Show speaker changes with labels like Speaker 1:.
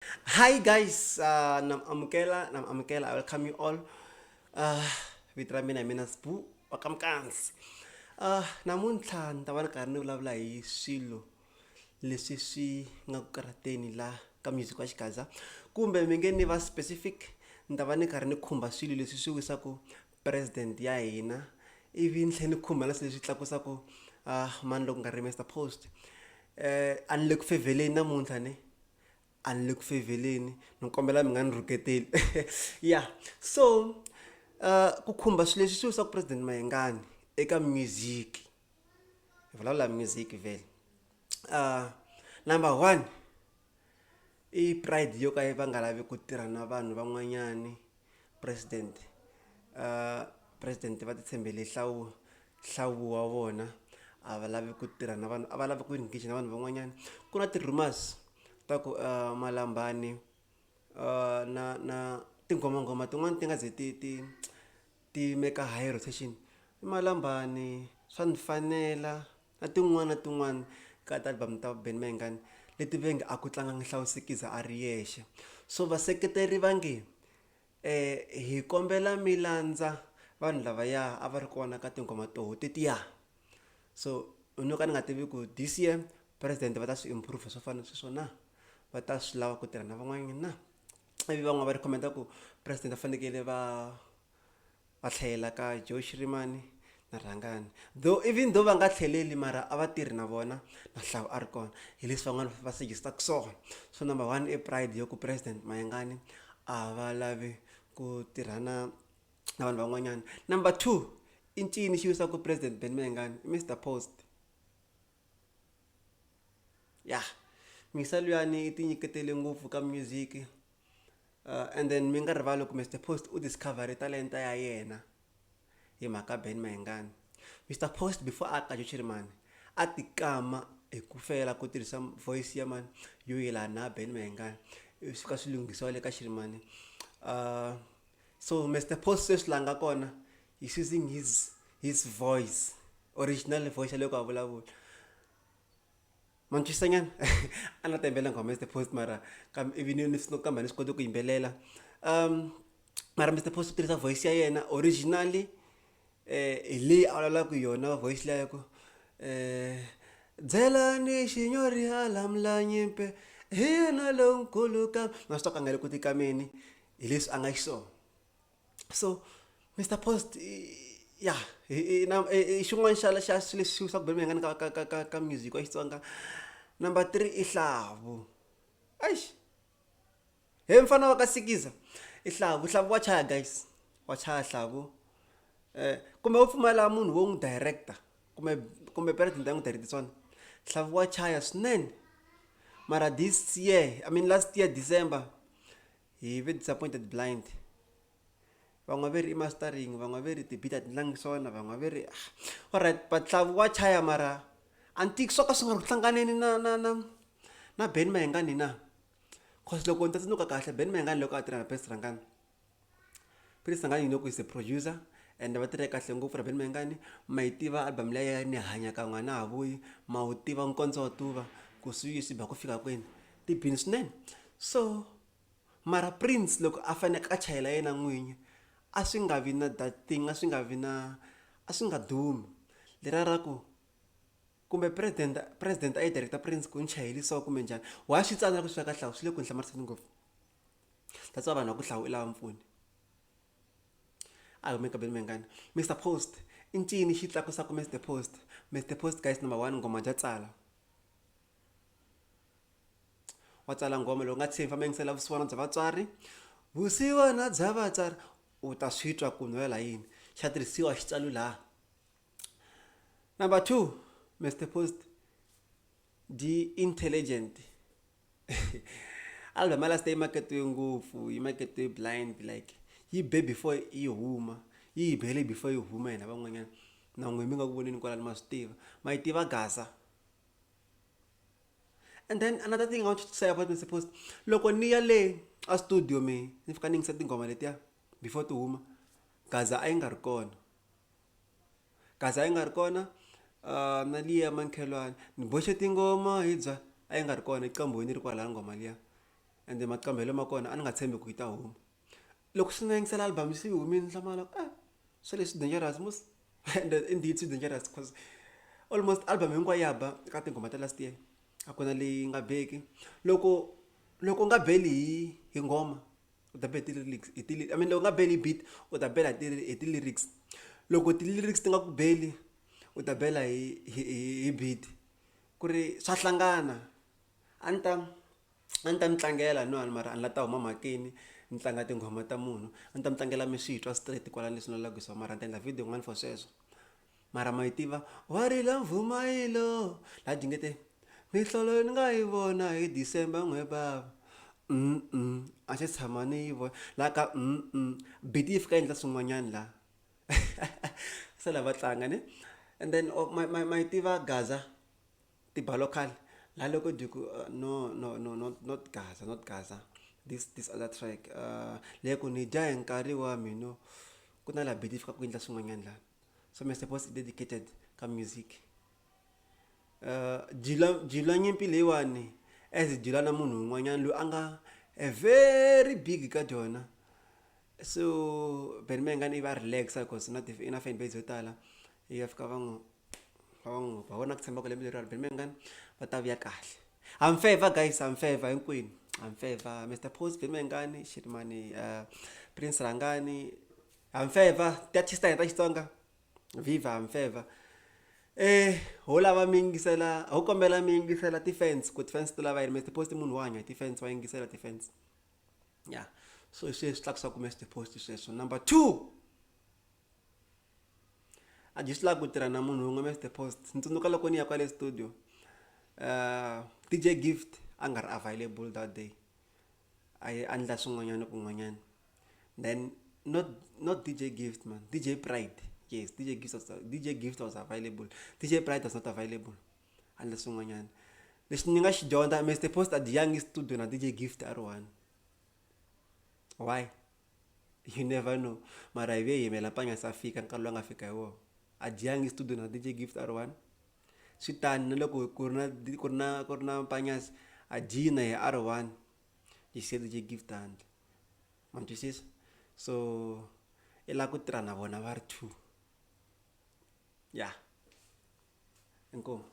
Speaker 1: Hi guys, nam amukela, I welcome you all. Vito mina Sbu wakamkans. Namuntlha ni ta va ni karhi ni vulavula hi swilo leswi swi nga ku karhateni la ka music wa xigaza kumbe mi nge ni va specific ni ta va ni karhi ni khumba swilo leswi swi wisaka president ya hina ivi ni tlhela ni khumba na swilo leswi tlakusaka mani loko nga ri Mr Post. A ni le ku feveleni namuntlha ne a ni le ku feveleni ni kombela mi nga ni rhuketeli yeah. So ku khumba swilo leswi swi wisaka president Mayengani eka music hi vulavula music vele. Number one i pride yo ka va nga lavi ku tirha na vanhu van'wanyani president. President va ti tshembele hlawu wa vona a va lavi ku tirha na vanhu a va lavi ku engage na vanhu van'wanyani. Ku na ti-rumors ta ku Malambani na tinghomangoma tin'wani ti nga ze ti make a high rotation Malambani swa ni fanela na tin'wani ka ti-album ta Benny Mayengani leti venge a ku tlanga Nhlawusikiza a ri yexe. So vaseketeri va nge hi kombela mi landza vanhu lavaya a va ri kona ka tinghoma toho tetiya. So no ka ni nga tivi ku this year president va ta swi improve swo fana sweswo na va ta swi lava ku tirha na van'wanyana na ivi van'wana va recommenda ku president va fanekele va tlhelela ka Joe Shirimani na Rangani even though va nga tlheleli mara a va tirhi na vona na hlawu a ri kona hi leswi van'wana va suggestaka swona. So number one i pride yo ku president Mayengani a va lavi ku tirhana na vanhu van'wanyana. Number two i ncini xi wisaka president Benny Mayengani Mr Post. Yeah, misa luyani i ti nyiketele ngopfu ka music and then mi nga rivali ku Mr Post u discovery talenta ya yena hi mhaka Benny Mayengani. Mr Post before a ka Joe Shirimani a ti kama hi ku fela ku tirhisa voice ya mani yo yelana na Benny Mayengani swi fika swi lunghisiwa le ka Shirimani. So Mr Post sweswi la nga kona he's using his voice original voice ya le ku a vulavula manchisanyana a na tembela nghoma Mr Post mara even ni swi kamba ni swi koti ku yimbelela. Mara Mr Post u tirhisa voice ya yena originally hi leyi a vulavulaka yona voice liya ya ku dzelani xinyori halamula nyimpe hi yena lonkulu ka na swi ka nga le ku tikameni hi leswi a nga xiswona. So Mr Post yeah xin'wana xa swilo leswi wisaka Benny Mayengani ka music wa Xitsonga. Number three i hlavu eish he mfana wa ka Sikiza i hlavu wa chaya guys wa chaya hlavu kumbe u pfumala munhu wo n'wi director kumbe president a n'wi director hlavu wa chaya swinene mara this year last year December hi ve disappointed blind. Van'wa veri i mastering van'wa veri ti-beat a ti tlangi swona van'wa veri alright but hlavu wa chaya mara antiki swo ka swi nga ri ku hlanganeni na Benny Mayengani na cause loko ni ta tsundzuka kahle Benny Mayengani loko a tirha na Presdent Rangani you know ku is a producer and va tirhe kahle ngopfu na Benny Mayengani ma yi tiva album leya ni hanya kan'we na ha vuyi ma wu tiva nkondzo wa tuva ku swi ba ku fika kwini ti bini swinene. So mara Prince loko a faneke a chayela yena n'winyi a swi nga vi na that thing a swi nga dumi lera ra ku kumbe president a yi director Prince ku ni chayeli so kumbe njhani wa swi tsandzeka ku swi ka hlawu swi le ku ni hlamariseni ngopfu that's why vanhu va ku hlawu i lava mpfuni a humeka Benny Mayengani. Mr Post i ncini xi tlakusaka Mr Post guys number one ngoma ja tsala wa tsala ngoma loko nga tshemba ma yingisela vusiwana bya vatswari vusiwana bya vatswari u ta swi twa ku nwela yini xa tirhisiwa xitsalo laha. Number two Mr Post the intelligent album last day marketiwe ngopfu yi marketiwe blind like yi be before yi huma yi bele before yi huma yena van'wanyana na n'we mi nga ku voneni kwala ma swi tiva ma yi tiva Gaza. And then another thing I want to say about Mr Post loko ni ya le a studio ni fika ni yingisa tinghoma letiya before ti huma Gaza a yi nga ri kona na liya mankhelwane ni boxe tingoma hi bya a yi nga ri kona iqamboni ri kwala ngoma liya ende maqambelo ma kona a ni nga tshembi ku yi ta huma. Loko swi nga yingisela album se yi humile ni hlamala swi leswi dangerous mos and indeed swi dangerous because almost album hinkwayo ya ba eka tinghoma ta last year a ku na leyi nga beki. Loko nga beli hi nghoma u ta bela ti-lyrics I mean loko nga beli beat u ta bela hi ti-lyrics. Loko ti-lyrics ti nga ku beli u ta bela hi beat. Ku ri swa hlangana. A ni ta mi tlangela no mara a ni la ta huma mhakeni ni tlanga tinghoma ta munhu. A ni ta mi tlangela mi swi twa straight kwala leswi ni lavaka swona mara ni ta endla video yin'wana for sweswo. Mara ma yi tiva wa rila mvuma yilo laha dingete mihlolo ni nga yi vona hi December n'we bava a xi tshama ni yi vona laha ka beat yi fika endla swin'wanyana laha se lava tlanga ne. And then ma yi tiva Gaza tiba local laha loko diku no not Gaza this other track leyi ku ni dya hi nkarhi wa mina ku na laha beat yi fika ku endla swin'wanyana laha. So Mr. Post dedicated ka music. Jila nyimpi leyiwani as jila na munhu un'wanyana loyi a nga a very big ka dyona. So Benny Mayengani i va relaxa because ina fan base yo tala ya fika va vona ku tshemba ku lembe leri Benny Mayengani va ta vuya kahle. I'm favor guys, I'm favor hinkwenu. I'm favor Mr. Post, Benny Mayengani, Shitmani, Prince Rangani. I'm favor ta Xitsonga. Viva I'm favor. Ho lava mi yingisela ho kombela mi yingisela ti-fans ku ti-fans ti lava Mr. Post munhu wa hanya ti-fans wa yingisela ti-fans. Yeah. So sweswi tlakusaku Mr. Post sweswo. Number 2. I just like ku tirha na munhu un'we Mr. Post. Ni tsundzuka loko ni ya kwale studio. DJ Gift a nga ri available that day. A endla swin'wanyana kun'wanyana. Then not DJ Gift man, DJ Pride. Yes, DJ Gift was available. DJ Pride was not available. And that's swin'wanyana. Leswi ni nga xi dyondza Mr. Post at the young studio na DJ Gift R1. Why? You never know. Mara ive yimela panya sa fika nkarhi lowu nga fika hi wona. At the young studio na DJ Gift R1. Swi tani loko ku ri na panyas a Gina hi R1. You see DJ Gift handle. Man twisisa? So ila ku tirha na vona va ri 2. Yeah. Inkomo.